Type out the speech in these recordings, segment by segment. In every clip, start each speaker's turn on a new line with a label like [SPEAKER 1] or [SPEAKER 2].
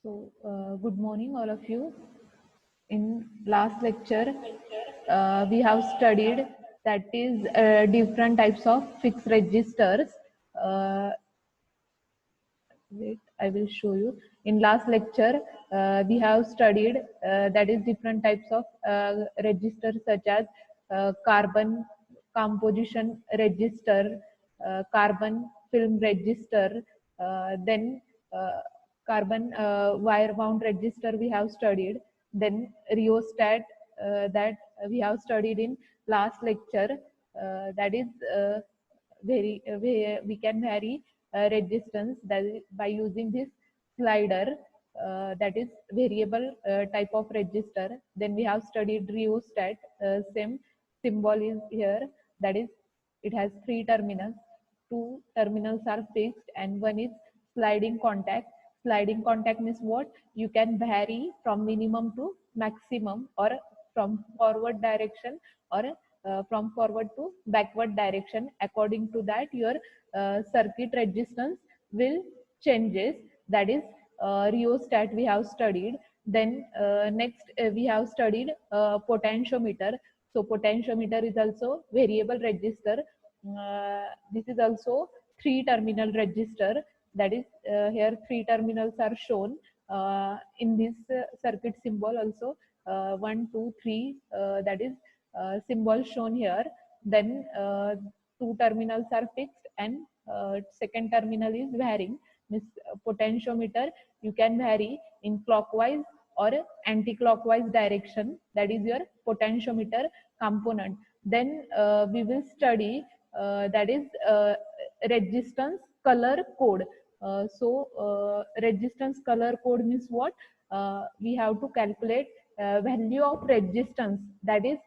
[SPEAKER 1] Good morning, all of you. In last lecture, we have studied that is different types of fixed registers. Uh, Wait, I will show you. In last lecture, we have studied that is different types of registers such as carbon composition register, carbon film register, then carbon wire wound register we have studied, then rheostat that we have studied in last lecture, that is we can vary resistance that is by using this slider, that is variable type of register. Then we have studied rheostat, same symbol is here, that is it has three terminals. Two terminals are fixed and one is sliding contact. Sliding contact means what? You can vary from minimum to maximum, or from forward direction, or from forward to backward direction. According to that, your circuit resistance will changes. That is rheostat we have studied. Then next we have studied potentiometer. So potentiometer is also variable register. This is also three terminal register. That is here three terminals are shown in this circuit symbol also. 1 2 3, that is symbol shown here. Then two terminals are fixed and second terminal is varying. Means potentiometer you can vary in clockwise or anti-clockwise direction. That is your potentiometer component. Then we will study that is resistance color code. Resistance color code means what? We have to calculate value of resistance, that is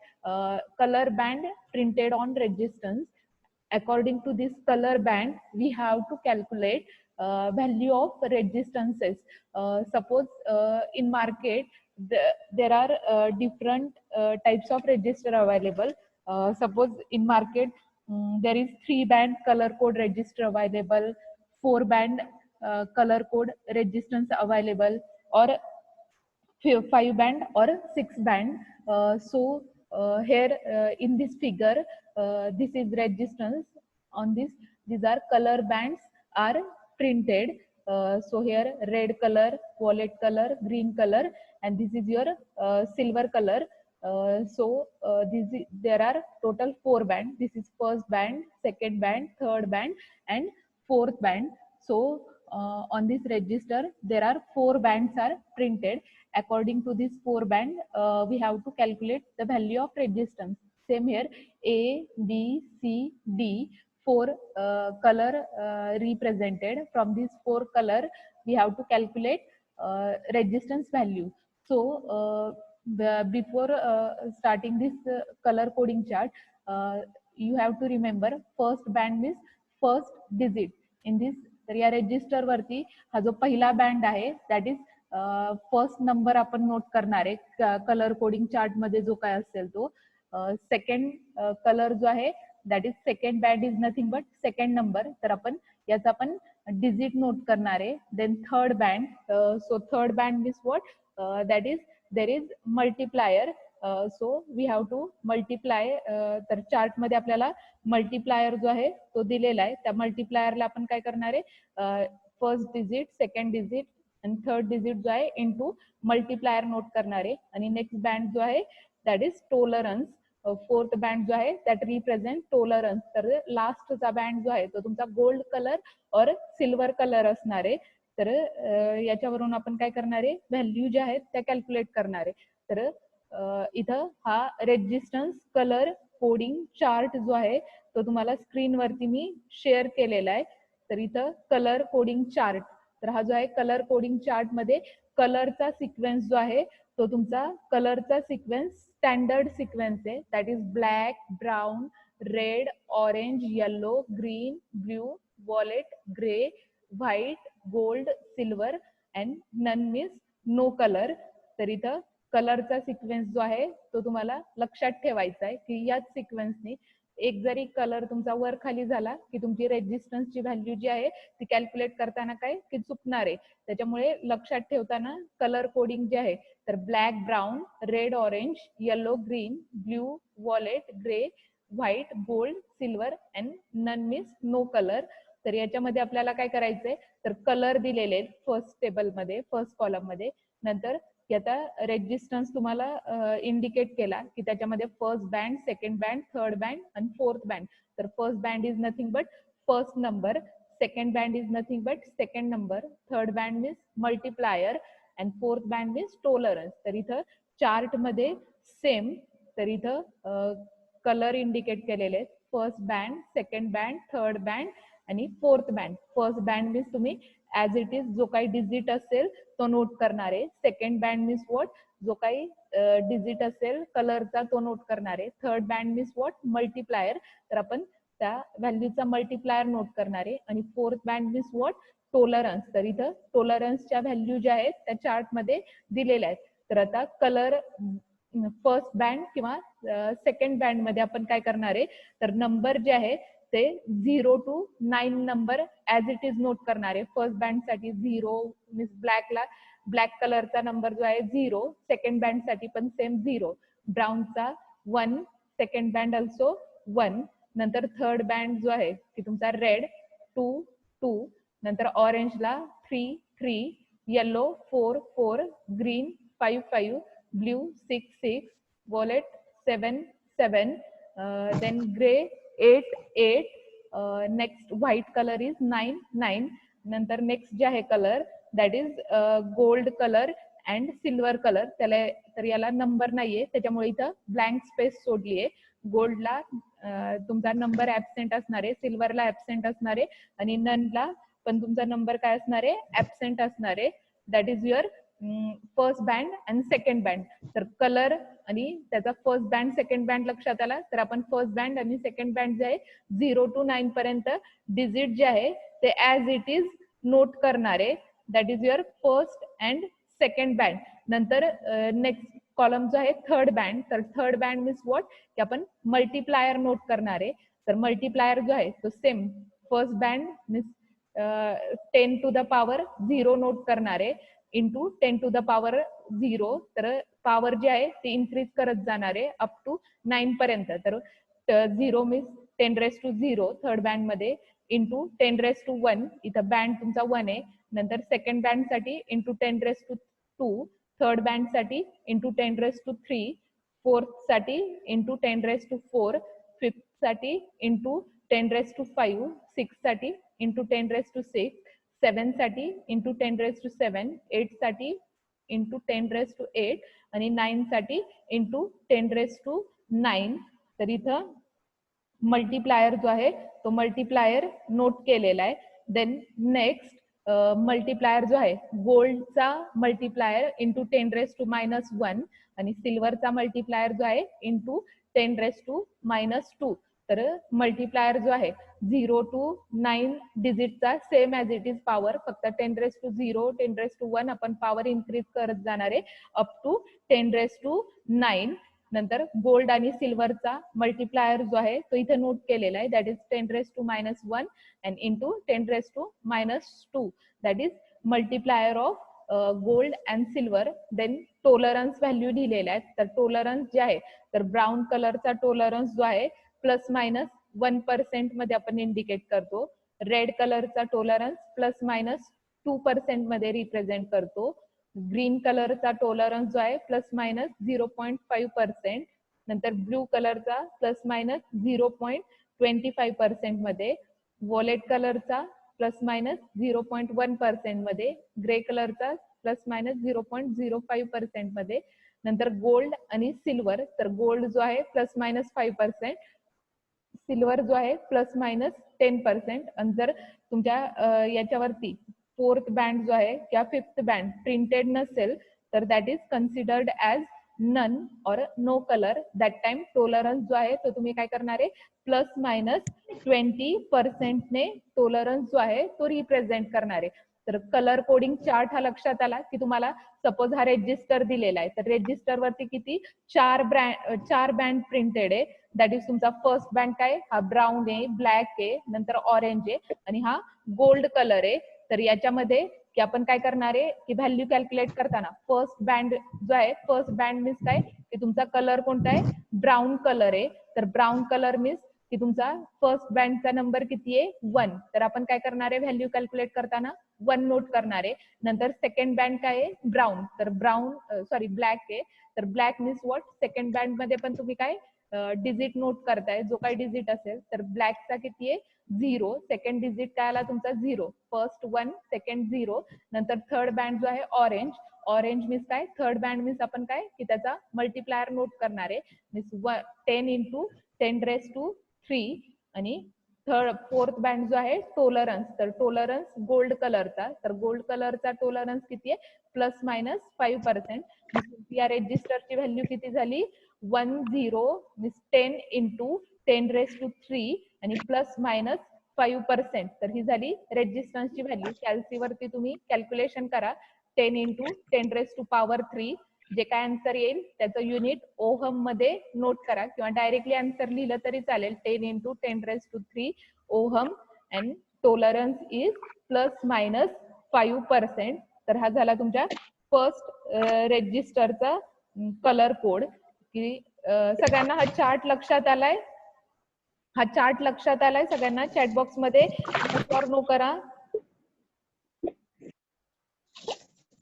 [SPEAKER 1] color band printed on resistance. According to this color band, we have to calculate value of resistances. Suppose in market there are different types of resistor available. Suppose in market there is 3-band color code resistor available, 4-band color code resistance available, or 5-band or 6-band. Here in this figure, this is resistance. On this, these are color bands are printed. Here red color, violet color, green color, and this is your silver color. There are total 4 bands. This is first band, second band, third band, and fourth band. On this register, there are 4 bands are printed. According to this 4 band, we have to calculate the value of resistance. Same here, A, B, C, D, 4 color represented. From these 4 color, we have to calculate resistance value. Before starting this color coding chart, you have to remember first band means first digit in this. तर या register वरती हा जो पहिला band आहे that is first number आपण note करणार आहे कलर कोडिंग चार्ट मध्ये जो काय असेल तो. सेकंड कलर जो आहे that is second band is nothing but second number, तर आपण याचा आपण डिजिट नोट करणार आहे. Then third band, so third band means what? That is there is multiplier. So we have to multiply. तर chart मध्ये आपल्याला मल्टिप्लायर जो आहे तो दिलेला आहे. त्या मल्टिप्लायरला आपण काय करणार आहे? फर्स्ट डिजिट, सेकंड डिजिट आणि थर्ड डिजिट जो आहे इंटू मल्टिप्लायर नोट करणार आहे. आणि नेक्स्ट बँड जो आहे that is tolerance. Fourth band जो आहे दॅट रिप्रेझेंट टोलरन्स. तर लास्टचा बँड जो आहे तो तुमचा गोल्ड कलर और सिल्वर कलर असणार आहे. तर याच्यावरून आपण काय करणार आहे? व्हॅल्यू ज्या आहेत त्या कॅल्क्युलेट करणार आहे. तर इथं हा रेजिस्टन्स कलर कोडिंग चार्ट जो आहे तो तुम्हाला स्क्रीनवरती मी शेअर केलेला आहे. तर इथं कलर कोडिंग चार्ट, तर हा जो आहे कलर कोडिंग चार्ट मध्ये कलरचा सिक्वेन्स जो आहे तो तुमचा कलरचा सिक्वेन्स स्टँडर्ड सिक्वेन्स आहे. That is black, brown, red, orange, yellow, green, blue, violet, grey, white, gold, silver and none means no colour. तर इथं कलरचा सिक्वेन्स जो आहे तो तुम्हाला लक्षात ठेवायचा आहे की याच सिक्वेन्सनी एक जरी कलर तुमचा वर खाली झाला की तुमची रेजिस्टन्सची व्हॅल्यू जी आहे ती कॅल्क्युलेट करताना काय की चुकणार आहे. त्याच्यामुळे लक्षात ठेवताना कलर कोडिंग जे आहे तर black, brown, red, orange, yellow, green, blue, violet, grey, white, gold, silver and none means no colour. तर याच्यामध्ये आपल्याला काय करायचंय तर कलर दिलेले आहेत फर्स्ट टेबलमध्ये, फर्स्ट कॉलममध्ये. नंतर याचा रेजिस्टन्स तुम्हाला इंडिकेट केला की त्याच्यामध्ये first band, second band, third band आणि फोर्थ बँड. तर first band is nothing but first number, second band is nothing but second number, third band means multiplier and fourth band means tolerance. तर इथं chart मध्ये same, तर इथं colour indicate केलेले आहेत. First band, second band, third band आणि fourth band. First band means तुम्ही as it is जो काही डिजिट असेल तो नोट करणार आहे. सेकंड बँड मीन्स वॉट, जो काही डिजिट असेल कलरचा तो नोट करणार आहे. Third band means what, multiplier, तर आपण त्या व्हॅल्यूचा मल्टिप्लायर नोट करणार आहे. आणि fourth band means what, tolerance. तर इथं टोलरन्सच्या व्हॅल्यू ज्या आहेत त्या चार्टमध्ये दिलेल्या आहेत. तर आता कलर फर्स्ट बँड किंवा सेकंड बँड मध्ये आपण काय करणार आहे तर नंबर जे आहे ते 0 to 9 number as it is note करणार आहे. फर्स्ट बँड साठी 0 मीन्स ब्लॅकला ब्लॅक कलरचा नंबर जो आहे 0, सेकंड बँड साठी पण सेम 0, ब्राऊनचा 1, सेकंड बँड ऑल्सो 1. नंतर थर्ड बँड जो आहे की तुमचा रेड 2, 2, नंतर ऑरेंजला 3, 3, yellow 4, 4, green 5, 5, blue 6, 6, wallet 7, 7, then gray 8, 8, next white colour is 9, 9. नंतर नेक्स्ट जे आहे colour that is gold colour and silver colour. त्याला तर याला नंबर नाहीये त्याच्यामुळे इथं ब्लँक स्पेस सोडली आहे. गोल्डला तुमचा नंबर ऍबसेंट असणार आहे, सिल्वरला ऍबसेंट असणार आहे आणि ननला पण तुमचा नंबर काय असणार आहे ऍबसेंट असणार आहे. That is your first band and second band. तर कलर आणि त्याचा फर्स्ट बँड सेकंड बँड लक्षात आला तर आपण फर्स्ट बँड आणि सेकंड बँड जे आहे 0 to 9 पर्यंत डिजिट जे आहे ते ऍज इट इज नोट करणार आहे. That is your first and second band. नंतर नेक्स्ट कॉलम जो आहे थर्ड बँड. तर थर्ड बँड मीन्स वॉट की आपण मल्टिप्लायर नोट करणार आहे. तर मल्टिप्लायर जो आहे तो same first band means 10 to the power 0 note करणार आहे इंटू 10 to the power 0. तर पॉवर जे आहे ते इन्क्रीज करत जाणार आहे अप टू 9 पर्यंत. तर 0 means 10 raised to 0 third band मध्ये इंटू 10 raised to 1, इथं बँड तुमचा 1 आहे. नंतर सेकंड बँड साठी into 10 raised to 2, third band साठी इंटू 10 raised to 3, फोर्थ साठी इंटू 10 raised to 4, फिफ्थ साठी इंटू 10 raised to 5, सिक्स साठी इंटू 10 raised to 6, 7 साठी इंटू 10 raised to 7, 8 साठी इंटू 10 raised to 8 आणि 9 साठी इंटू 10 raised to 9. तर इथं मल्टिप्लायर जो आहे तो मल्टिप्लायर नोट केलेला आहे. देन नेक्स्ट मल्टिप्लायर जो आहे गोल्डचा मल्टिप्लायर इंटू 10 raised to -1 आणि सिल्वरचा मल्टिप्लायर जो आहे इंटू 10 raised to -2. तर मल्टिप्लायर जो आहे 0 to 9 डिजिटचा same as it is power, फक्त 10 raised to 0, 10 raised to 1 आपण पॉवर इन्क्रीज करत जाणार आहे अप टू 10 raised to 9. नंतर गोल्ड आणि सिल्वरचा मल्टिप्लायर जो आहे तो इथे नोट केलेला आहे that is 10 raised to -1 and into 10 raised to -2. That is multiplier of gold and silver. Then tolerance value दिलेल्या आहेत. तर टोलरन्स जे आहे तर ब्राऊन कलरचा टोलरन्स जो आहे +-1% मध्ये आपण इंडिकेट करतो. रेड कलरचा टोलरन्स +-2% मध्ये रिप्रेझेंट करतो. ग्रीन कलरचा टोलरन्स जो आहे +-0.5%. नंतर ब्ल्यू कलरचा +-0.25% मध्ये. वॉलेट कलरचा +-0.1% मध्ये. ग्रे कलरचा +-0.05% मध्ये. नंतर गोल्ड आणि सिल्वर, तर गोल्ड जो आहे +-5%, सिल्वर जो आहे +-10%. आणि जर तुमच्या याच्यावरती फोर्थ बँड जो आहे किंवा फिफ्थ बँड प्रिंटेड नसेल तर that is considered as none or no colour, that time tolerance जो आहे तो तुम्ही काय करणार आहे +-20% ने टॉलरन्स जो आहे तो रिप्रेझेंट करणार आहे. तर कलर कोडिंग चार्ट हा लक्षात आला की तुम्हाला सपोज हा रेजिस्टर दिलेला आहे, तर रेजिस्टर वरती किती 4 बँड प्रिंटेड आहे. दॅट इज तुमचा फर्स्ट बँड काय, हा ब्राऊन आहे, ब्लॅक आहे, नंतर ऑरेंज आहे आणि हा गोल्ड कलर आहे. तर याच्यामध्ये की आपण काय करणार आहे की व्हॅल्यू कॅल्क्युलेट करताना फर्स्ट बँड जो आहे, फर्स्ट बँड मीन्स काय की तुमचा कलर कोणता आहे, ब्राऊन कलर आहे. तर ब्राऊन कलर मीन्स की तुमचा फर्स्ट बँडचा नंबर किती आहे 1. तर आपण काय करणार आहे व्हॅल्यू कॅल्क्युलेट करताना 1 नोट करणार आहे. नंतर सेकंड बँड काय आहे ब्राऊन, तर ब्लॅक आहे. तर black means what, second band मध्ये पण तुम्ही काय डिजिट नोट करताय, जो काही डिजिट असेल. तर ब्लॅकचा किती आहे 0, सेकंड डिजिट काय आला तुमचा 0, फर्स्ट 1 सेकंड 0. नंतर थर्ड बँड जो आहे ऑरेंज, ऑरेंज मीन्स काय, थर्ड बँड मीन्स आपण काय की त्याचा मल्टिप्लायर नोट करणार आहे, मीन्स 10 × 10⁻³ आणि फोर्थ बँड जो आहे टॉलरन्स, तर टॉलरन्स गोल्ड कलरचा, तर गोल्ड कलरचा टॉलरन्स किती आहे +-5%. या रेजिस्टरची व्हॅल्यू किती झाली 10 मीन्स 10 × 10⁻³ आणि +-5%. तर ही झाली रेजिस्टन्सची व्हॅल्यू. कॅल्सी वरती तुम्ही कॅल्क्युलेशन करा 10 × 10⁻³ जे काय आन्सर येईल त्याचं युनिट ओहम मध्ये नोट करा किंवा डायरेक्टली आन्सर लिहिलं तरी चालेल 10 × 10⁻³ ओहम अँड टॉलरन्स इज +-5%. तर हा झाला तुमच्या फर्स्ट रेजिस्टरचा कलर कोड. की सगळ्यांना हा चार्ट लक्षात आलाय, हा चार्ट लक्षात आलाय सगळ्यांना? चॅटबॉक्स मध्ये फॉर नो करा,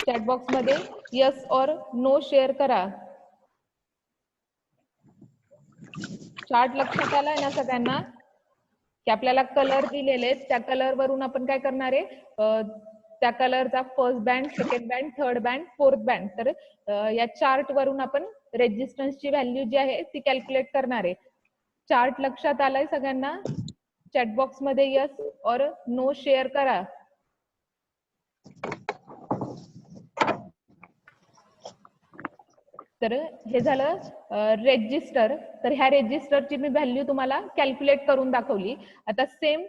[SPEAKER 1] चॅटबॉक्स मध्ये यस और नो शेअर करा. चार्ट लक्षात आलाय ना सगळ्यांना की आपल्याला कलर दिलेले आहेत, त्या कलर वरून आपण काय करणार आहे त्या कलरचा first band, second band, third band, fourth band. तर या चार्ट वरून आपण रेजिस्टन्सची व्हॅल्यू जी आहे ती कॅल्क्युलेट करणार आहे. चार्ट लक्षात आलाय सगळ्यांना? चॅटबॉक्स मध्ये यस और नो शेअर करा. तर हे झालं रेजिस्टर. तर ह्या रेजिस्टरची मी व्हॅल्यू तुम्हाला कॅल्क्युलेट करून दाखवली. आता सेम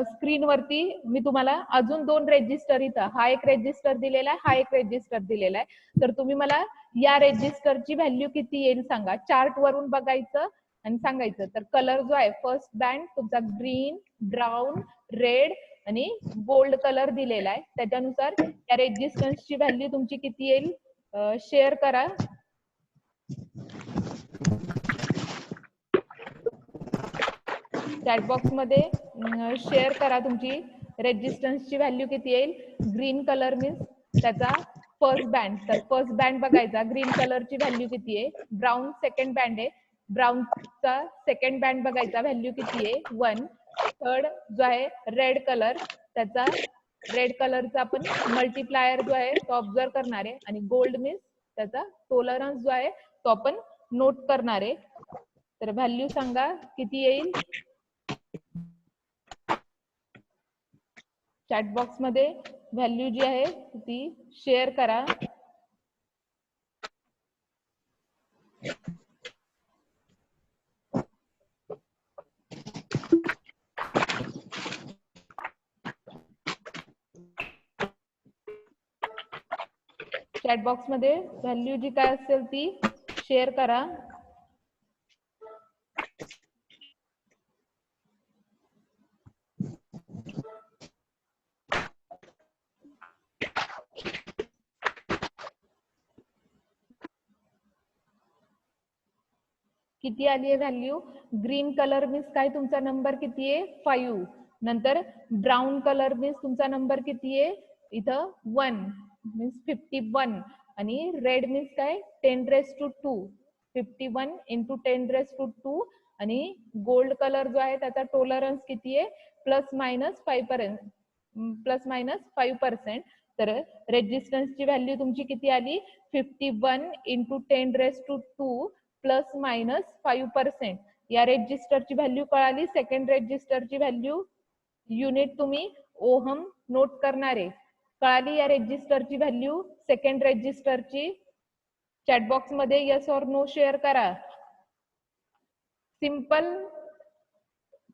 [SPEAKER 1] स्क्रीन वरती मी तुम्हाला अजून 2 रेजिस्टर, इथं हा एक रेजिस्टर दिलेला आहे, हा एक रेजिस्टर दिलेला आहे. तर तुम्ही मला या रेजिस्टरची व्हॅल्यू किती येईल सांगा. चार्ट वरून बघायचं आणि सांगायचं. तर कलर जो आहे फर्स्ट बँड तुमचा ग्रीन, ब्राऊन, रेड आणि गोल्ड कलर दिलेला आहे. त्याच्यानुसार या रेजिस्टन्सची व्हॅल्यू तुमची किती येईल शेअर करा. चॅटबॉक्स मध्ये शेअर करा तुमची रेजिस्टन्सची व्हॅल्यू किती येईल. ग्रीन कलर मीन्स त्याचा फर्स्ट बँड, तर फर्स्ट बँड बघायचा, ग्रीन कलरची व्हॅल्यू किती आहे. ब्राऊन सेकंड बँड आहे, ब्राऊनचा सेकंड बँड बघायचा, व्हॅल्यू किती आहे 1. थर्ड जो आहे रेड कलर, त्याचा रेड कलरचा आपण मल्टिप्लायर जो आहे तो ऑब्झर्व करणार आहे. आणि गोल्ड मीन्स त्याचा टॉलरन्स जो आहे तो आपण नोट करणार आहे. तर व्हॅल्यू सांगा किती येईल. चॅटबॉक्स मध्ये व्हॅल्यू जी आहे ती शेअर करा. चॅटबॉक्स मध्ये व्हॅल्यू जी काय असेल ती शेअर करा. किती आली आहे व्हॅल्यू. ग्रीन कलर मीन्स काय तुमचा नंबर किती आहे 5. नंतर ब्राऊन कलर मीन्स तुमचा नंबर किती आहे इथं 1 मीन्स 51. आणि रेड मीन्स काय 10⁻², 51 × 10⁻². आणि गोल्ड कलर जो आहे त्याचा टॉलरन्स किती आहे +-5%. तर रेजिस्टन्सची व्हॅल्यू तुमची किती आली 51 × 10⁻² +-5%. या रेजिस्टरची व्हॅल्यू कळाली. सेकंड रेजिस्टरची व्हॅल्यू युनिट तुम्ही ओहम नोट करणार आहे. कळाली या रेजिस्टरची व्हॅल्यू सेकंड रेजिस्टरची. चॅटबॉक्स मध्ये यस ऑर नो शेअर करा. सिंपल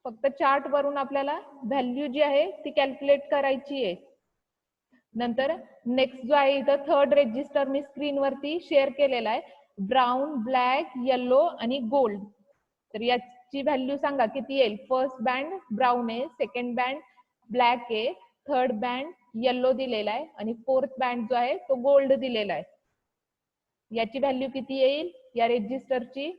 [SPEAKER 1] फक्त चार्ट वरून आपल्याला व्हॅल्यू जी आहे ती कॅल्क्युलेट करायची आहे. नंतर नेक्स्ट जो आहे इथं थर्ड रेजिस्टर मी स्क्रीनवरती शेअर केलेला आहे, ब्राऊन, ब्लॅक, येलो आणि गोल्ड. तर याची व्हॅल्यू सांगा किती येईल. फर्स्ट बँड ब्राऊन आहे, सेकंड बँड ब्लॅक आहे, थर्ड बँड येलो दिलेला आहे आणि फोर्थ बँड जो आहे तो गोल्ड दिलेला आहे. याची व्हॅल्यू किती येईल या रेजिस्टरची.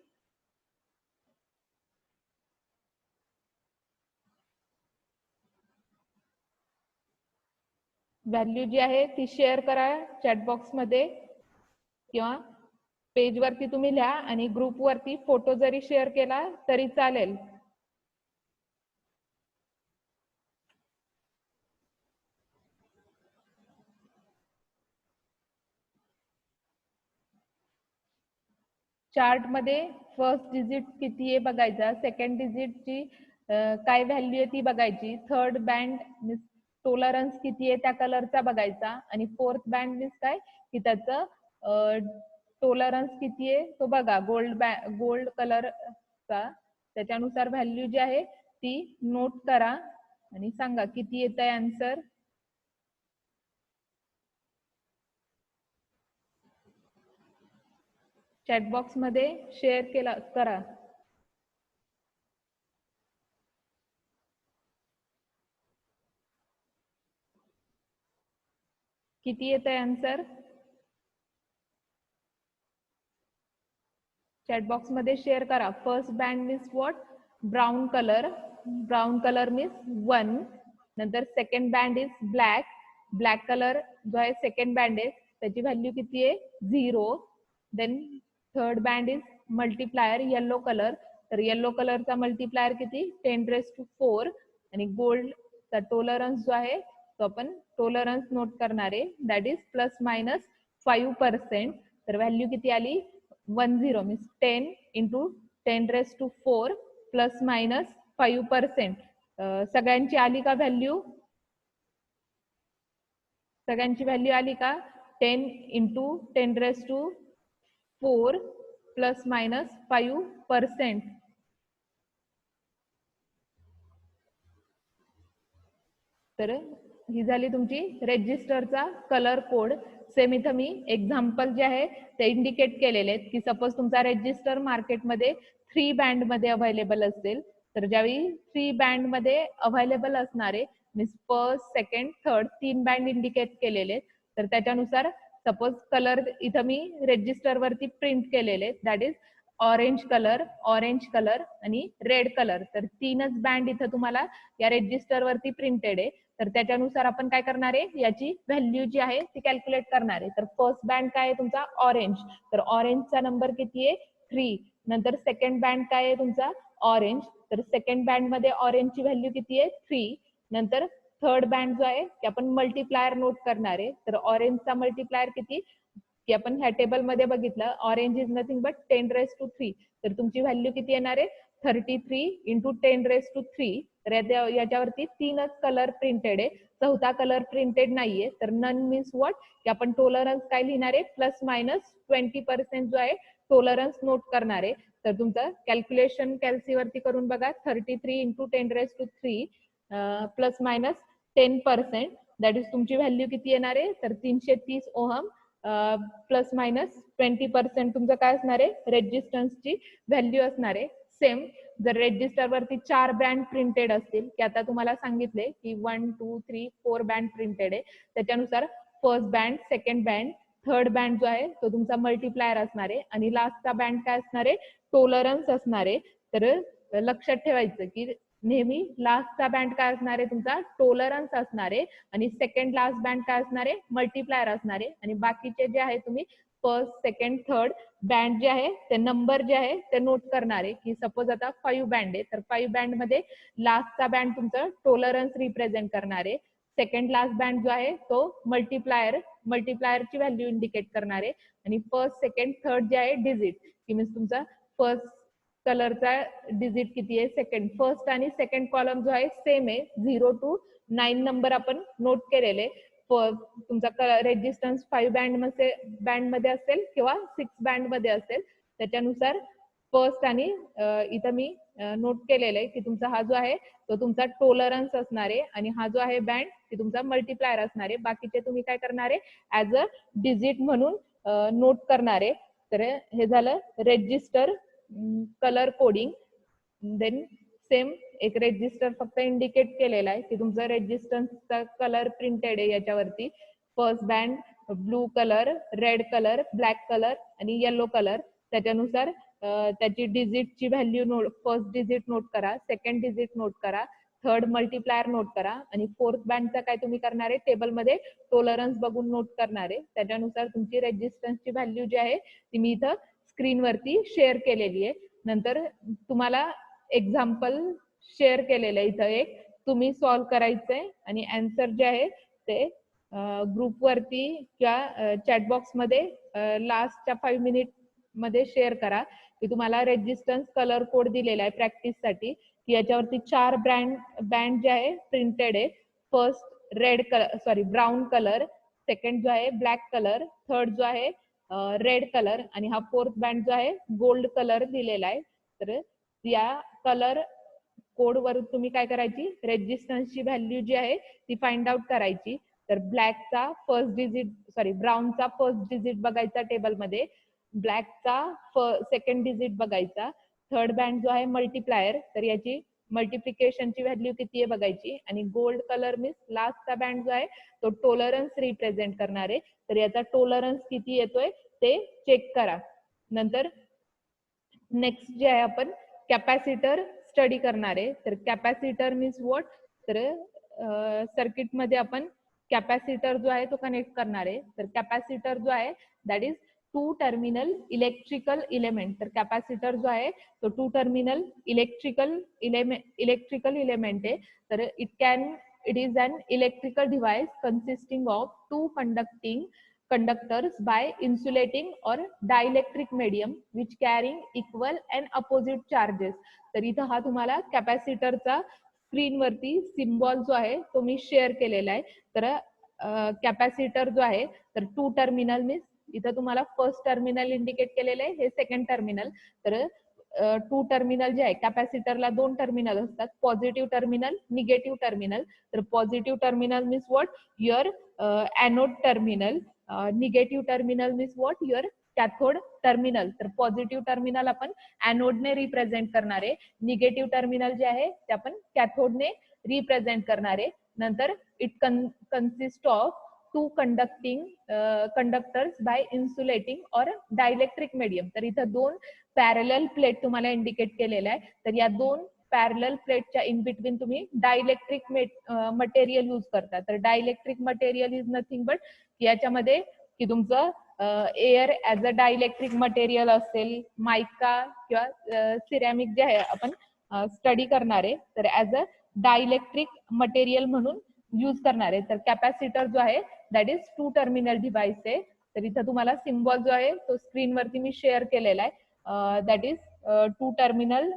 [SPEAKER 1] व्हॅल्यू जी आहे ती शेअर करा चॅटबॉक्स मध्ये किंवा पेज वरती तुम्ही लिहा आणि ग्रुप वरती फोटो जरी शेअर केला तरी चालेल. चार्ट मध्ये फर्स्ट डिजिट किती आहे बघायचा, सेकंड डिजिटची काय व्हॅल्यू आहे ती बघायची, थर्ड बँड टोलरन्स किती आहे त्या कलरचा बघायचा आणि फोर्थ बँड मीन्स काय की त्याचं टोलरन्स किती आहे तो बघा, गोल्ड कलरचा. त्याच्यानुसार व्हॅल्यू जी आहे ती नोट करा आणि सांगा किती येत आहे आन्सर. चॅटबॉक्स मध्ये शेअर करा. किती येत आहे आन्सर चॅटबॉक्स मध्ये शेअर करा. First band means what, brown colour means 1. नंतर second band is black colour जो आहे सेकंड बँड आहे त्याची व्हॅल्यू किती आहे 0. Then third band is multiplier yellow colour, तर येलो कलरचा मल्टीप्लायर किती 10⁴ आणि गोल्डचा टोलरन्स जो आहे तो आपण टोलरन्स नोट करणार आहे दॅट इज +-5%. तर व्हॅल्यू किती आली 10 मीन्स 10 × 10⁴ +-5%. सगळ्यांची आली का व्हॅल्यू, सगळ्यांची व्हॅल्यू आली का 10 × 10⁴ +-5%. तर ही झाली तुमची रेजिस्टरचा कलर कोड. सेम इथं मी एक्झाम्पल जे आहे ते इंडिकेट केलेले आहेत की सपोज तुमचा रेजिस्टर मार्केटमध्ये 3 बँड मध्ये अवेलेबल असेल तर ज्यावेळी 3 बँड मध्ये अवेलेबल असणारे means first, second, third 3 band indicate केलेले आहेत. तर त्याच्यानुसार सपोज कलर इथं मी रेजिस्टर वरती प्रिंट केलेले दॅट इज ऑरेंज कलर आणि रेड कलर. तर 3च बँड इथं तुम्हाला या रेजिस्टर वरती प्रिंटेड आहे. तर त्याच्यानुसार आपण काय करणार आहे याची व्हॅल्यू जी आहे ती कॅल्क्युलेट करणार आहे. तर फर्स्ट बँड काय आहे तुमचा ऑरेंज, तर ऑरेंजचा नंबर किती आहे 3. नंतर सेकंड बँड काय आहे तुमचा ऑरेंज, तर सेकंड बँड मध्ये ऑरेंजची व्हॅल्यू किती आहे 3. नंतर थर्ड बँड जो आहे की आपण मल्टीप्लायर नोट करणार आहे. तर ऑरेंजचा मल्टीप्लायर किती की आपण ह्या टेबल मध्ये बघितलं ऑरेंज इज नथिंग बट 10⁻3. तर तुमची व्हॅल्यू किती येणार आहे 33 × 10⁻3. तर याच्यावरती 3च कलर प्रिंटेड आहे, चौथा कलर प्रिंटेड नाहीये. तर नन मीन्स व्हॉट की आपण टोलरन्स काय लिहिणार आहे +-20% जो आहे टोलरन्स नोट करणार आहे. तर तुमचं कॅल्क्युलेशन कॅल्सीवरती करून बघा 33 × 10⁻3 +-10%. दॅट इज तुमची व्हॅल्यू किती येणार आहे तर 330 ओहम. +-20% तुमचं काय असणार आहे रेजिस्टन्सची व्हॅल्यू असणार आहे. सेम जर रेजिस्टर वरती 4 बँड प्रिंटेड असतील की आता तुम्हाला सांगितले की 1, 2, 3, 4 बँड प्रिंटेड आहे, त्याच्यानुसार first band, second band, third band जो आहे तो तुमचा मल्टीप्लायर असणार आहे आणि लास्टचा बँड काय असणार आहे टोलरन्स असणार आहे. तर लक्षात ठेवायचं की नेहमी लास्टचा बँड काय असणार आहे तुमचा टोलरन्स असणार आहे आणि सेकंड लास्ट बँड काय असणार आहे मल्टीप्लायर असणार आहे. आणि बाकीचे जे आहे तुम्ही फर्स्ट, सेकंड, थर्ड बँड जे आहे ते नंबर जे आहे ते नोट करणार आहे की सपोज आता 5 बँड आहे तर 5 बँड मध्ये लास्टचा बँड तुमचं टोलरन्स रिप्रेझेंट करणार आहे. सेकंड लास्ट बँड जो आहे तो मल्टीप्लायरची व्हॅल्यू इंडिकेट करणार आहे आणि फर्स्ट, सेकंड, थर्ड जे आहे डिजिट की मीन्स तुमचा फर्स्ट कलरचा डिजिट किती आहे सेकंड. फर्स्ट आणि सेकंड कॉलम जो आहे सेम आहे 0 to 9 नंबर आपण नोट केलेले. तुमचा रेजिस्टन्स 5 बँड मध्ये असेल किंवा 6 बँड मध्ये असेल, त्याच्यानुसार फर्स्ट आणि इथं मी नोट केलेलं आहे की तुमचा हा जो आहे तो तुमचा टॉलरन्स असणार आहे आणि हा जो आहे बँड ती तुमचा मल्टिप्लायर असणार आहे. बाकीचे तुम्ही काय करणार आहे ऍज अ डिजिट म्हणून नोट करणार आहे. तर हे झालं resistor colour coding. Then same एक रेजिस्टर फक्त इंडिकेट केलेला आहे की तुमचा रेजिस्टन्सचा कलर प्रिंटेड आहे याच्यावरती. First band blue colour, red colour, black colour आणि येलो कलर. त्याच्यानुसार त्याची डिजिटची value note, first digit note करा, सेकंड डिजिट नोट करा, थर्ड मल्टिप्लायर नोट करा आणि फोर्थ बँडचा काय तुम्ही करणार आहे टेबलमध्ये टॉलरन्स बघून नोट करणार आहे. त्याच्यानुसार तुमची रेजिस्टन्सची व्हॅल्यू जी आहे ती मी इथं स्क्रीनवरती शेअर केलेली आहे. नंतर तुम्हाला एक्झाम्पल शेअर केलेलं आहे इथं एक, तुम्ही सॉल्व्ह करायचंय आणि आन्सर जे आहे ते ग्रुपवरती किंवा चॅटबॉक्समध्ये लास्टच्या 5 मिनिट मध्ये शेअर करा की तुम्हाला रेजिस्टन्स कलर कोड दिलेला आहे प्रॅक्टिससाठी की याच्यावरती 4 बँड जे आहे प्रिंटेड आहे. First red colour, sorry brown colour, second जो आहे ब्लॅक कलर, थर्ड जो आहे रेड कलर आणि हा फोर्थ बँड जो आहे गोल्ड कलर दिलेला आहे. तर या कलर कोड वर तुम्ही काय करायची, रेजिस्टन्सची व्हॅल्यू जी आहे ती फाइंड आउट करायची. तर ब्लॅकचा फर्स्ट डिजिट, सॉरी ब्राऊनचा फर्स्ट डिजिट बघायचा टेबलमध्ये, ब्लॅकचा सेकंड डिजिट बघायचा, थर्ड बँड जो आहे मल्टिप्लायर, तर याची मल्टिप्लिकेशनची व्हॅल्यू किती आहे बघायची आणि गोल्ड कलर मीन्स लास्टचा बँड जो आहे तो टॉलरन्स रिप्रेझेंट करणार आहे. तर याचा टॉलरन्स किती येतोय ते चेक करा. नंतर नेक्स्ट जे आहे आपण कॅपॅसिटर स्टडी करणार आहे. तर कॅपॅसिटर मीन्स व्हॉट, तर सर्किटमध्ये आपण कॅपॅसिटर जो आहे तो कनेक्ट करणार आहे. तर कॅपॅसिटर जो आहे that is 2 terminal electrical element. तर कॅपॅसिटर जो आहे तो 2 टर्मिनल इलेक्ट्रिकल इलेमेंट आहे. तर it is an electrical device consisting of 2 conductors by insulating or dielectric medium which carrying equal and opposite charges. तर इथं हा तुम्हाला कॅपॅसिटरचा स्क्रीनवरती सिम्बॉल जो आहे तो मी शेअर केलेला आहे. तर कॅपॅसिटर जो आहे तर 2 टर्मिनल मीन्स इथं तुम्हाला फर्स्ट टर्मिनल इंडिकेट केलेलं आहे, हे सेकंड टर्मिनल. तर 2 टर्मिनल जे आहे कॅपॅसिटरला 2 टर्मिनल असतात, पॉझिटिव्ह टर्मिनल, निगेटिव्ह टर्मिनल. तर positive terminal means what, your anode terminal. Negative terminal means what, your cathode terminal. तर पॉझिटिव्ह टर्मिनल आपण एनोडने रिप्रेझेंट करणार आहे, निगेटिव्ह टर्मिनल जे आहे ते आपण कॅथोडने रिप्रेझेंट करणार आहे. नंतर it consist of 2 conductors by insulating or dielectric medium. तर इथं 2 पॅरलल प्लेट तुम्हाला इंडिकेट केलेल्या आहे. तर या 2 पॅरलल प्लेटच्या इन बिटवीन तुम्ही डायलेक्ट्रिक मटेरियल यूज करता. तर dielectric material is nothing but याच्यामध्ये की तुमचं air as a dielectric material असेल, मायका किंवा सिरॅमिक जे आहे आपण स्टडी करणार आहे तर ऍज अ डायलेक्ट्रिक मटेरियल म्हणून यूज करणार आहे. तर कॅपॅसिटर जो आहे दॅट इज 2 टर्मिनल डिव्हाइस आहे. तर इथं तुम्हाला सिम्बॉल जो आहे तो स्क्रीनवरती मी शेअर केलेला आहे, दॅट इज 2 टर्मिनल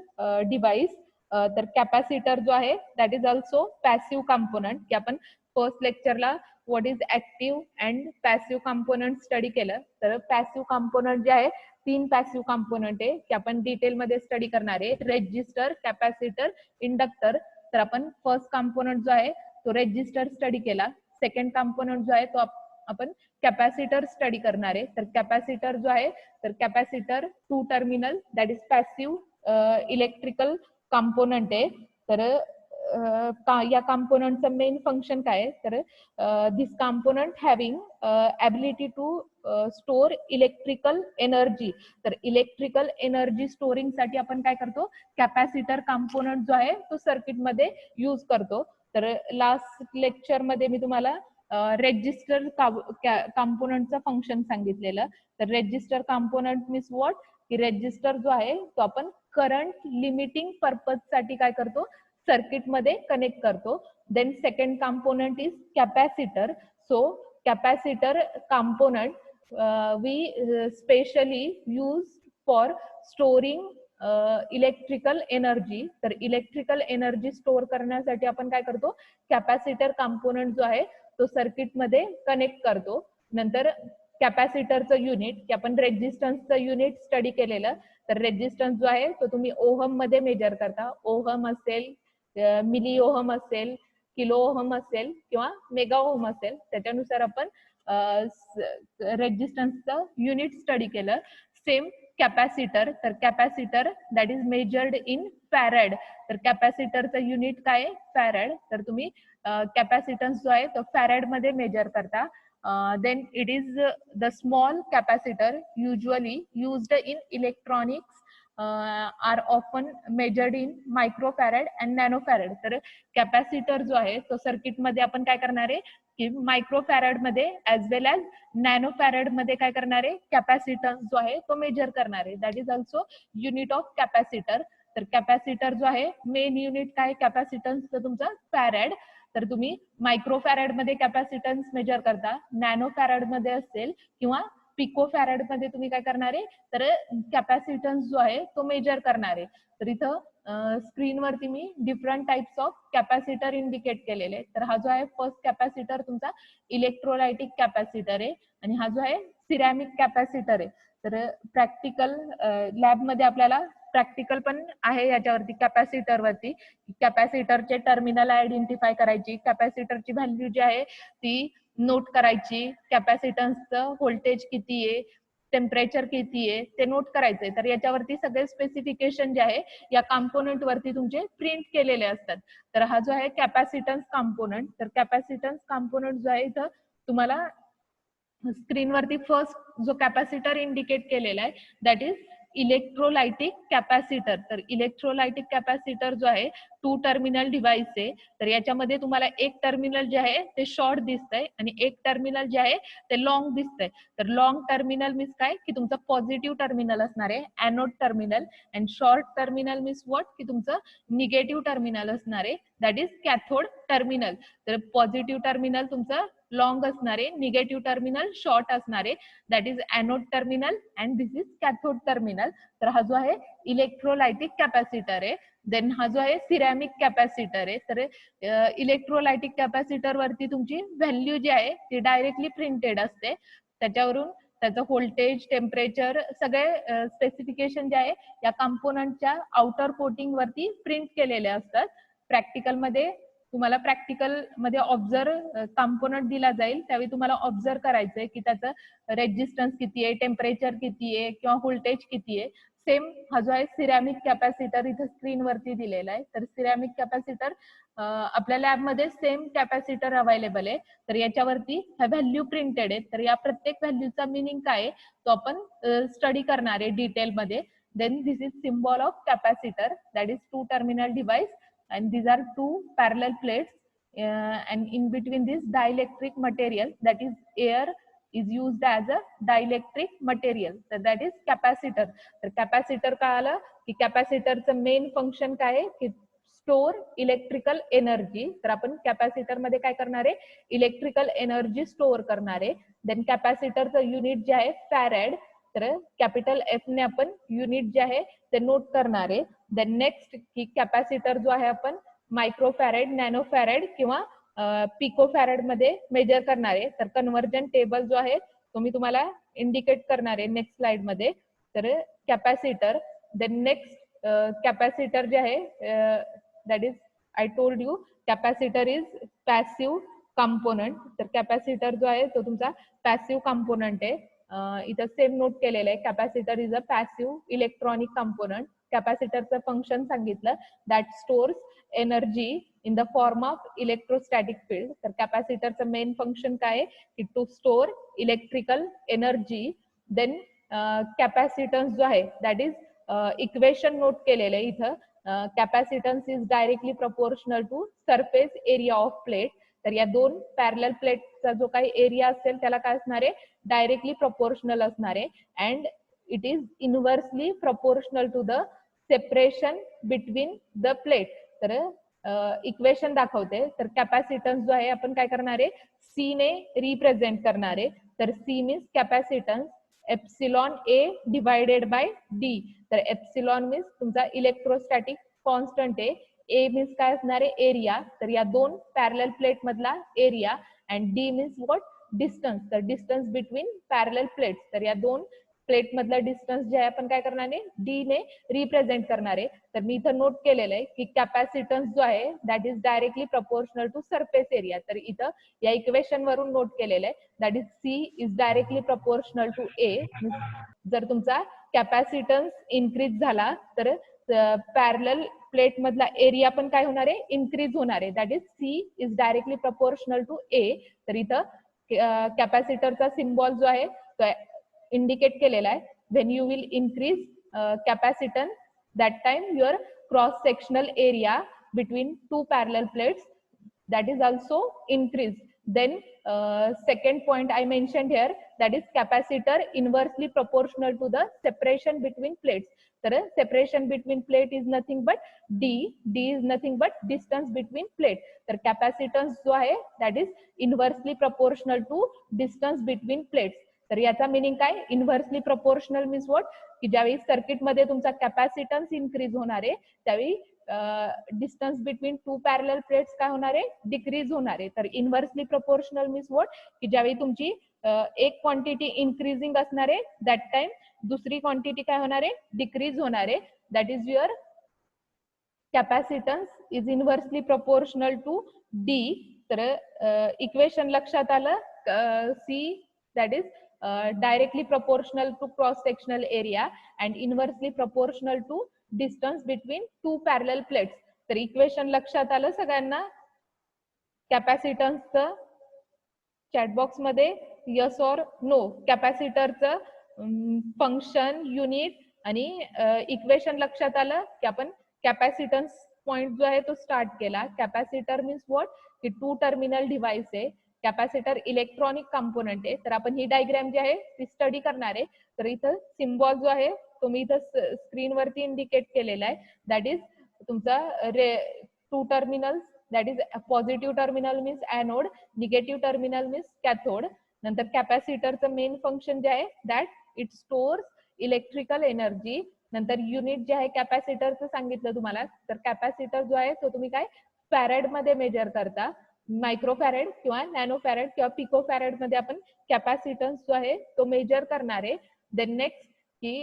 [SPEAKER 1] डिव्हाइस. तर कॅपॅसिटर जो आहे that is also passive component, की आपण फर्स्ट लेक्चरला what is active and passive component study केलं. तर पॅसिव्ह कंपोनंट जे आहे 3 पॅसिव्ह कंपोनंट आहे की आपण डिटेलमध्ये स्टडी करणार आहे, रेजिस्टर, कॅपॅसिटर, इंडक्टर. तर आपण फर्स्ट कंपोनंट जो आहे तो रेजिस्टर स्टडी केला, सेकंड कंपोनंट जो आहे तो आपण कॅपॅसिटर स्टडी करणार आहे. तर कॅपॅसिटर जो आहे तर capacitor 2 terminal that is passive electrical component आहे. तर या कंपोनंटचं मेन फंक्शन काय आहे, तर this component having ability to store electrical energy. तर इलेक्ट्रिकल एनर्जी स्टोरिंग साठी आपण काय करतो, कॅपॅसिटर कंपोनंट जो आहे तो सर्किटमध्ये यूज करतो. तर लास्ट लेक्चर मध्ये मी तुम्हाला रेजिस्टर कंपोनंटचं फंक्शन सांगितलेलं. तर रेजिस्टर कंपोनंट मीन्स व्हॉट, की रेजिस्टर जो आहे तो आपण करंट लिमिटिंग पर्पज साठी काय करतो, सर्किट मध्ये कनेक्ट करतो. Then second component is capacitor. So capacitor component we specially use for storing electrical energy. तर इलेक्ट्रिकल एनर्जी स्टोअर करण्यासाठी आपण काय करतो, कॅपॅसिटर कंपोनंट जो आहे तो सर्किट मध्ये कनेक्ट करतो. नंतर कॅपॅसिटरचं युनिट, की आपण रेजिस्टन्सचं युनिट स्टडी केलेलं, तर रेजिस्टन्स जो आहे तो तुम्ही ओहम मध्ये मेजर करता. ओहम असेल, मिली ओहम असेल, किलो ओहम असेल किंवा मेगा ओहम असेल, त्याच्यानुसार आपण रेजिस्टन्सचं युनिट स्टडी केलं. सेम कॅपॅसिटर, तर capacitor that is measured in farad, तर कॅपॅसिटरचं युनिट काय आहे फॅरॅड, तर तुम्ही कॅपॅसिटन्स जो आहे तो फॅरॅड मध्ये मेजर करता. Then it is the small capacitor usually used in electronics are often measured in microfarad and nanofarad. तर कॅपॅसिटर जो आहे तो सर्किट मध्ये आपण काय करणार आहे की मायक्रोफॅरड मध्ये ऍज वेल एज नॅनोफॅरड मध्ये काय करणार आहे कॅपॅसिटन्स जो आहे तो मेजर करणार आहे. That is also unit of capacitor. तर कॅपॅसिटर जो आहे मेन युनिट काय कॅपॅसिटन्सचं तुमचं फॅरॅड, तर तुम्ही मायक्रोफॅरड मध्ये कॅपॅसिटन्स मेजर करता, नॅनोफॅरड मध्ये असेल किंवा पिकोफॅरड मध्ये तुम्ही काय करणार आहे तर कॅपॅसिटन्स जो आहे तो मेजर करणार आहे. तर इथं स्क्रीनवरती मी different types of capacitor indicate केलेले. तर हा जो आहे फर्स्ट कॅपॅसिटर तुमचा इलेक्ट्रोलायटिक कॅपॅसिटर आहे आणि हा जो आहे सिरॅमिक कॅपॅसिटर आहे. तर प्रॅक्टिकल लॅबमध्ये आपल्याला प्रॅक्टिकल पण आहे याच्यावरती कॅपॅसिटरवरती. कॅपॅसिटरचे टर्मिनल आयडेंटिफाय करायची, कॅपॅसिटरची व्हॅल्यू जी आहे ती नोट करायची, कॅपॅसिटन्सचं व्होल्टेज किती आहे, टेम्परेचर किती आहे ते नोट करायचंय. तर याच्यावरती सगळे स्पेसिफिकेशन जे आहे या कॉम्पोनंट वरती तुमचे प्रिंट केलेले असतात. तर हा जो आहे कॅपॅसिटन्स कॉम्पोनंट, तर कॅपॅसिटन्स कॉम्पोनंट जो आहे इथं तुम्हाला स्क्रीनवरती फर्स्ट जो कॅपॅसिटर इंडिकेट केलेला आहे दॅट इज इलेक्ट्रोलायटिक कॅपॅसिटर. तर इलेक्ट्रोलायटिक कॅपॅसिटर जो आहे टू टर्मिनल डिव्हाइस आहे. तर याच्यामध्ये तुम्हाला एक टर्मिनल जे आहे ते शॉर्ट दिसतंय आणि एक टर्मिनल जे आहे ते लॉंग दिसतंय. तर लॉंग टर्मिनल मीन्स काय की तुमचं पॉझिटिव्ह टर्मिनल असणार आहे anode terminal, and short terminal means what की तुमचं निगेटिव्ह टर्मिनल असणार आहे दॅट इज कॅथोड टर्मिनल. तर पॉझिटिव्ह टर्मिनल तुमचं लॉंग असणार आहे, निगेटिव्ह टर्मिनल शॉर्ट असणार आहे that is anode terminal and this is cathode terminal. तर हा जो आहे इलेक्ट्रोलायटिक कॅपॅसिटर आहे. देन हा जो आहे सिरॅमिक कॅपॅसिटर आहे. तर इलेक्ट्रोलायटिक कॅपॅसिटर वरती तुमची व्हॅल्यू जी आहे ती डायरेक्टली प्रिंटेड असते. त्याच्यावरून त्याचं व्होल्टेज, टेम्परेचर सगळे स्पेसिफिकेशन जे आहे या कंपोनंटच्या आउटर कोटिंग वरती प्रिंट केलेले असतात. प्रॅक्टिकल मध्ये तुम्हाला प्रॅक्टिकल मध्ये ऑब्झर्व कंपोनंट दिला जाईल त्यावेळी तुम्हाला ऑब्झर्व करायचंय की त्याचं रेजिस्टन्स किती आहे, टेम्परेचर किती आहे किंवा व्होल्टेज किती आहे. सेम हा जो आहे सिरॅमिक कॅपॅसिटर इथं स्क्रीनवरती दिलेला आहे. तर सिरॅमिक कॅपॅसिटर आपल्या लॅबमध्ये सेम कॅपॅसिटर अवेलेबल आहे. तर याच्यावरती ह्या व्हॅल्यू प्रिंटेड आहेत. तर या प्रत्येक व्हॅल्यूचा मिनिंग काय आहे तो आपण स्टडी करणार आहे डिटेलमध्ये. Then this is symbol of capacitor that is two terminal device and these are two parallel plates and in between this dielectric material that is air is used as a dielectric material, so that is capacitor. तर capacitor काय आलं की कॅपॅसिटरचं main function काय आहे की store electrical energy. तर आपण capacitor मध्ये काय करणार आहे इलेक्ट्रिकल एनर्जी स्टोअर करणार आहे. देन कॅपॅसिटरचं युनिट जे आहे फॅरॅड, तर कॅपिटल एफ ने आपण युनिट जे आहे ते नोट करणार आहे. देन नेक्स्ट की कॅपॅसिटर जो आहे आपण मायक्रोफॅरेड, नॅनोफॅरेड किंवा पिकोफॅरेड मध्ये मेजर करणार आहे. तर कन्व्हर्जन टेबल जो आहे तो मी तुम्हाला इंडिकेट करणार आहे नेक्स्ट स्लाइड मध्ये. तर कॅपॅसिटर, देन नेक्स्ट कॅपॅसिटर जे आहे that is I told you capacitor is passive component. तर कॅपॅसिटर जो आहे तो तुमचा पॅसिव्ह कंपोनंट आहे. इथं सेम नोट केलेलं आहे capacitor is a passive electronic component. कॅपॅसिटरचं फंक्शन सांगितलं that stores energy in the form of electrostatic field. तर कॅपॅसिटरचं मेन फंक्शन काय आहे की to store electrical energy. Then capacitance जो आहे दॅट इज इक्वेशन नोट केलेलं आहे इथं. Capacitance is directly proportional to surface area of plate. तर या दोन पॅरलल प्लेटचा जो काही एरिया असेल त्याला काय असणार आहे डायरेक्टली प्रपोर्शनल असणार आहे. And it is inversely proportional to the separation between the plate. तर इक्वेशन दाखवते. तर कॅपॅसिटन्स जो आहे आपण काय करणार आहे सी ने रिप्रेझेंट करणार आहे. तर C means capacitance epsilon A divided by D. तर एप्सिलॉन मीन्स तुमचा इलेक्ट्रोस्टॅटिक कॉन्स्टंट आहे, ए मीन्स काय असणार आहे एरिया. तर या दोन पॅरलल प्लेट मधला area and D means what distance, तर डिस्टन्स बिटवीन पॅरलल प्लेट्स. तर या दोन प्लेट मधला डिस्टन्स जे आहे आपण काय करणार आहे डी ने रिप्रेझेंट करणार आहे. तर मी इथं नोट केलेलं आहे की कॅपॅसिटन्स जो आहे that is directly proportional to surface area. तर इथं या इक्वेशन वरून नोट केलेलं आहे that is C is directly proportional to A. जर तुमचा कॅपॅसिटन्स इन्क्रीज झाला तर पॅरलल प्लेट मधला एरिया पण काय होणार आहे इन्क्रीज होणार आहे. That is C is directly proportional to A. तर इथं कॅपॅसिटरचा सिम्बॉल जो आहे तो इंडिकेट केलेला आहे. When you will increase capacitance that time your cross sectional area between two parallel plates that is also increased. Then second point I mentioned here, that is capacitor inversely proportional to the separation between plates. तर separation between plate is nothing but d is nothing but distance between plate. तर capacitance जो आहे that is inversely proportional to distance between plates. तर याचा meaning काय inversely proportional means what की ज्यावेळी circuit मध्ये तुमचा कॅपॅसिटन्स इन्क्रीज होणार आहे त्यावेळी distance between two parallel plates काय होणार आहे डिक्रीज होणार आहे. तर इन्व्हर्सली प्रपोर्शनल मीन्स व्हॉट की ज्यावेळी तुमची एक क्वांटिटी इन्क्रीजिंग असणार आहे दॅट टाइम दुसरी क्वांटिटी काय होणार आहे डिक्रीज होणार आहे. That is your capacitance is inversely proportional to D. तर इक्वेशन लक्षात आलं C that is directly proportional to cross sectional area and inversely proportional to distance between two parallel plates. तर इक्वेशन लक्षात आलं सगळ्यांना. कॅपॅसिटन्सचं चॅट बॉक्स मध्ये yes or no कॅपॅसिटरचं फंक्शन युनिट आणि इक्वेशन लक्षात आलं की आपण कॅपॅसिटन्स पॉइंट जो आहे तो स्टार्ट केला. कॅपॅसिटर मीन्स व्हॉट की टू टर्मिनल डिव्हाइस आहे. कॅपॅसिटर इलेक्ट्रॉनिक कंपोनंट आहे. तर आपण ही डायग्राम जी आहे ती स्टडी करणार आहे. तर इथं सिम्बॉल जो आहे तो मी इथं स्क्रीनवरती इंडिकेट केलेला आहे. दॅट इज तुमचा two terminals that is positive terminal means anode, negative terminal means cathode. नंतर कॅपॅसिटरचं मेन फंक्शन जे आहे that it stores electrical energy. नंतर युनिट जे आहे कॅपॅसिटरचं सांगितलं तुम्हाला. तर कॅपॅसिटर जो आहे तो तुम्ही काय फॅरेड मध्ये मेजर करता. मायक्रोफॅरेड किंवा नॅनोफॅरेड किंवा पिकोफॅरेड मध्ये आपण कॅपॅसिटन्स जो आहे तो मेजर करणार आहे. देन नेक्स्ट की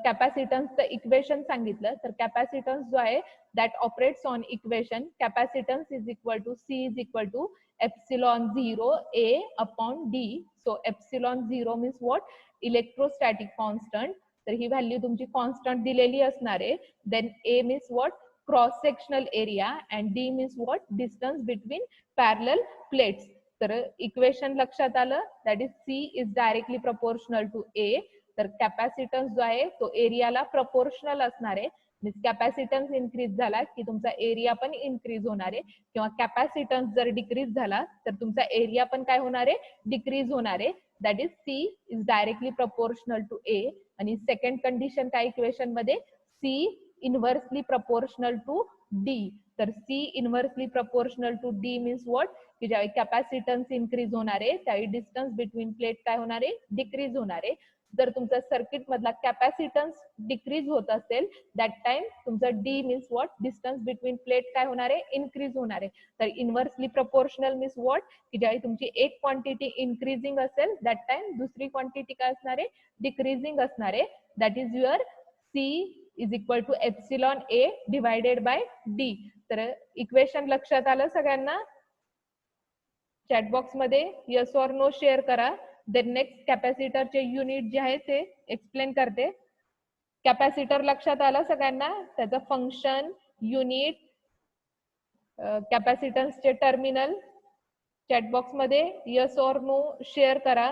[SPEAKER 1] कॅपॅसिटन्सचं इक्वेशन सांगितलं. तर कॅपॅसिटन्स जो आहे that operates on equation capacitance is equal to C is equal to epsilon 0 A upon D. So epsilon 0 means what electrostatic constant. तर ही व्हॅल्यू तुमची कॉन्स्टंट दिलेली असणार आहे. Then A means what cross sectional area and D means what distance between parallel plates. तर equation लक्षात आलं that is C is directly proportional to A. तर कॅपॅसिटन्स जो आहे तो एरियाला प्रपोर्शनल असणार आहे. मीन्स कॅपॅसिटन्स इन्क्रीज झाला की तुमचा एरिया पण इन्क्रीज होणार आहे किंवा कॅपॅसिटन्स जर डिक्रीज झाला तर तुमचा एरिया पण काय होणार आहे डिक्रीज होणार आहे. That is C is directly proportional to A. आणि सेकंड कंडिशन काय इक्वेशन मध्ये C inversely proportional to D. तर C inversely proportional to D means what की ज्यावेळी कॅपॅसिटन्स इन्क्रीज होणार आहे त्यावेळी डिस्टन्स बिटवीन प्लेट काय होणार आहे डिक्रीज होणार आहे. जर तुमचा सर्किट मधला कॅपॅसिटन्स डिक्रीज होत असेल दॅट टाइम तुमचा D means what distance between plate काय होणार आहे इन्क्रीज होणार आहे. तर इन्व्हर्सली प्रपोर्शनल मीन्स व्हॉट की ज्यावेळी तुमची एक क्वांटिटी इन्क्रीजिंग असेल दॅट टाइम दुसरी क्वांटिटी काय असणार आहे डिक्रीजिंग असणार आहे. That is your C is equal to epsilon A divided by D. तर इक्वेशन लक्षात आलं सगळ्यांना. चॅट बॉक्स मध्ये यस ऑर नो शेअर करा. देन नेक्स्ट कॅपॅसिटरचे युनिट जे आहे ते एक्सप्लेन करते. कॅपॅसिटर लक्षात आलं सगळ्यांना. त्याचं फंक्शन युनिट कॅपॅसिटन्सचे टर्मिनल चॅट बॉक्स मध्ये यस ऑर नो शेअर करा.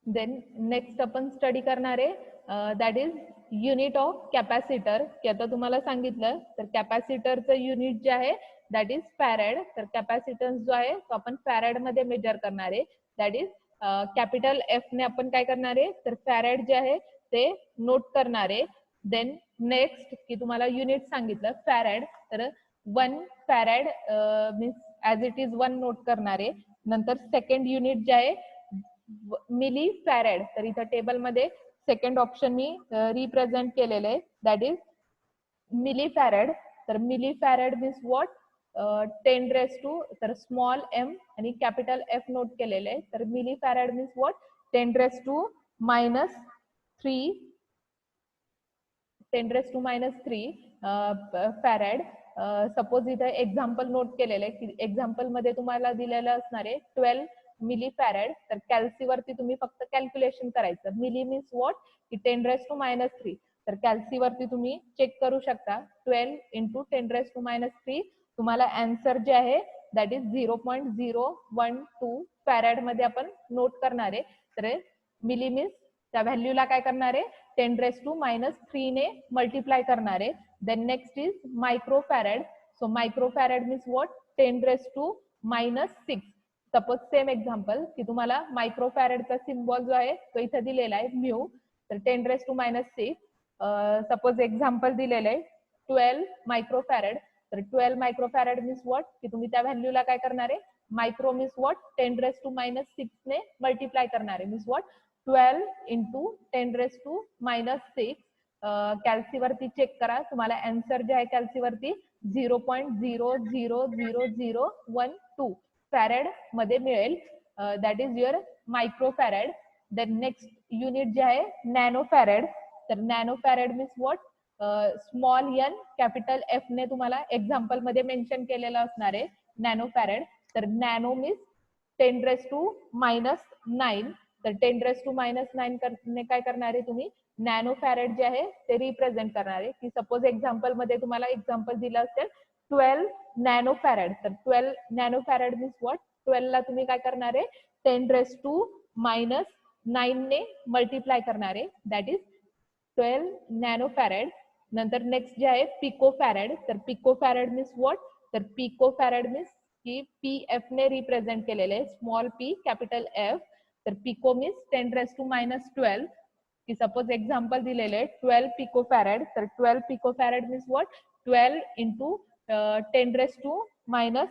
[SPEAKER 1] देन नेक्स्ट आपण स्टडी करणार आहे that is unit of capacitor. की आता तुम्हाला सांगितलं तर कॅपॅसिटरचं युनिट जे आहे दॅट इज फॅरेड. तर कॅपॅसिटन्स जो आहे तो आपण फॅरेड मध्ये मेजर करणार आहे. दॅट इज कॅपिटल एफ ने आपण काय करणार आहे तर फॅरेड जे आहे ते नोट करणार आहे. देन नेक्स्ट की तुम्हाला युनिट सांगितलं फॅरेड, तर 1 farad means as it is 1 note करणार आहे. नंतर सेकंड युनिट जे आहे मिली फॅरेड, तर इथं टेबलमध्ये सेकंड ऑप्शन मी रिप्रेझेंट केलेलं आहे, दॅट इज मिली फॅरेड. तर milli farad means what 10 raise to, तर स्मॉल एम आणि कॅपिटल एफ नोट केलेले आहे. तर milli farad means what 10 raise to minus 3, 10 raise to minus 3 farad. Suppose इथे एक्झाम्पल नोट केलेलं आहे की एक्झाम्पल मध्ये तुम्हाला दिलेलं असणार आहे 12 मिली फॅरेड. तर कॅल्सीवरती तुम्ही फक्त कॅल्क्युलेशन करायचं. मिली मीन्स व्हॉट की 10 रेस टू मायनस 3. तर कॅल्सीवरती तुम्ही चेक करू शकता 12 इंटू 10 रेस टू मायनस 3. तुम्हाला आन्सर जे आहे दॅट इज 0.012 फॅरेड मध्ये आपण नोट करणार आहे. तर मिली मीन्स त्या व्हॅल्यूला काय करणार आहे 10 रेस टू मायनस 3 ने मल्टिप्लाय करणार आहे. Then next is micro farad. So micro farad means what 10 raise to minus 6. Suppose same example की तुम्हाला मायक्रो फॅरेडचा सिम्बॉल जो आहे तो इथे दिलेला आहे म्यू. तर 10 raise to minus 6. Suppose example दिलेलं आहे 12 मायक्रो फॅरेड. तर 12 मायक्रो फॅरेड मीन्स व्हॉट की तुम्ही त्या व्हॅल्यूला काय करणार आहे micro means what 10 raise to minus 6 ने मल्टिप्लाय करणार आहे. Means what 12 into 10 raise to minus 6. कॅल्सीवरती चेक करा, तुम्हाला आन्सर जे आहे कॅल्सीवरती 0.00012 फॅरेड मध्ये मिळेल. That is your micro farad. Then next unit जे आहे नॅनो फॅरेड. तर nano farad means what small N capital F ने तुम्हाला एक्झाम्पल मध्ये मेन्शन केलेलं असणार आहे नॅनो फॅरेड. तर nano means 10 raise to minus 9. तर 10 रेस टू मायनस 9 ने काय करणार आहे तुम्ही नॅनो फॅरेड जे आहे ते रिप्रेझेंट करणार आहे. की सपोज एक्झाम्पल मध्ये तुम्हाला एक्झाम्पल दिलं असेल 12 नॅनो फॅरेड. तर 12 नॅनो फॅरेड मीन्स व्हॉट 12 ला तुम्ही काय करणार आहे 10 रेस टू मायनस 9 ने मल्टिप्लाय करणार आहे. That is 12 nano farad. नंतर नेक्स्ट जे आहे पिको फॅरेड. तर पिको फॅरेड मीन्स व्हॉट, तर पिको फॅरेड मीन्स की पी एफ ने रिप्रेझेंट केलेले आहे स्मॉल पी कॅपिटल एफ. तर pico means 10 raise to minus 12. की सपोज एक्झाम्पल दिलेले आहे 12 पिको फॅरेड. तर 12 pico farad means what 12 into 10 raise to minus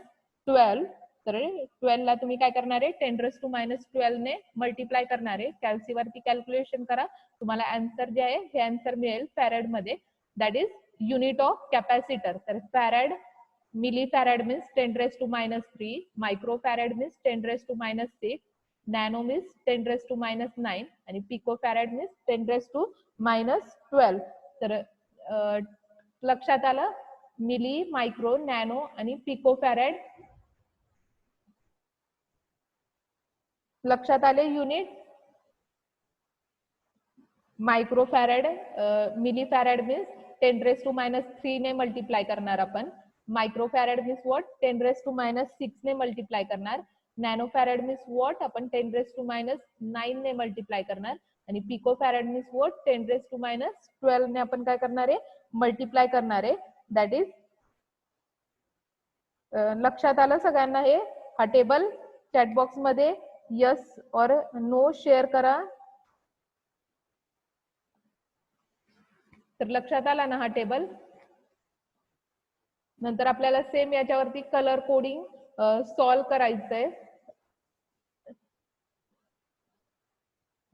[SPEAKER 1] 12. तर 12 ला तुम्ही काय करणार आहे 10 रेस टू मायनस 12 ने मल्टिप्लाय करणार आहे. कॅल्सीवरती कॅल्क्युलेशन करा, तुम्हाला आन्सर जे आहे हे आन्सर मिळेल फॅरेड मध्ये. That is unit of capacitor. तर farad milli farad means 10 raise to minus 3. Micro farad means 10 raise to minus 6. Nano means 10 raise to minus 9 आणि pico farad means 10 raise to minus 12. तर लक्षात आलं milli, micro, nano आणि pico farad लक्षात आले unit. Micro farad milli farad means 10 raise to minus 3 ने multiply करणार आपण. Micro farad means what 10 raise to minus 6 ने मल्टिप्लाय करणार. नॅनो फॅरेड मीन्स व्हॉट आपण 10 रेस टू मायनस 9 ने मल्टिप्लाय करणार. आणि pico farad means what 10 raise to minus 12 ने आपण काय करणार आहे मल्टिप्लाय करणार आहे. दॅट इज लक्षात आलं सगळ्यांना हे. हा टेबल चॅटबॉक्स मध्ये यस और नो शेअर करा. तर लक्षात आला ना हा टेबल. नंतर आपल्याला सेम याच्यावरती कलर कोडिंग सॉल्व करायचंय.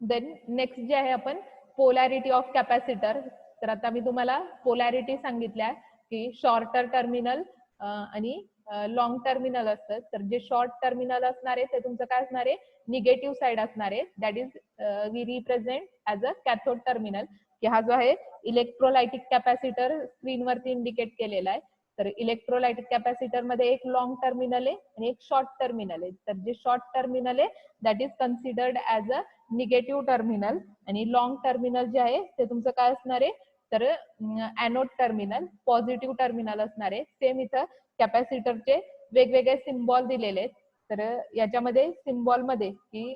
[SPEAKER 1] देन नेक्स्ट जे आहे आपण पोलॅरिटी ऑफ कॅपॅसिटर. तर आता मी तुम्हाला पोलॅरिटी सांगितल्या की शॉर्टर टर्मिनल आणि लॉंग टर्मिनल असतं. तर जे शॉर्ट टर्मिनल असणार आहे ते तुमचं काय असणार आहे निगेटिव्ह साइड असणार आहे. That is we represent as a cathode terminal. की हा जो आहे इलेक्ट्रोलायटिक कॅपॅसिटर स्क्रीनवरती इंडिकेट केलेला आहे. तर इलेक्ट्रोलायटिक कॅपॅसिटर मध्ये एक लॉंग टर्मिनल आहे आणि एक शॉर्ट टर्मिनल आहे. तर जे शॉर्ट टर्मिनल आहे that is considered as a negative terminal आणि लॉंग टर्मिनल जे आहे ते तुमचं काय असणार आहे तर एनोड टर्मिनल पॉझिटिव्ह टर्मिनल असणार आहे. सेम इथं कॅपॅसिटरचे वेगवेगळे सिम्बॉल दिलेले आहेत. तर याच्यामध्ये सिम्बॉल मध्ये की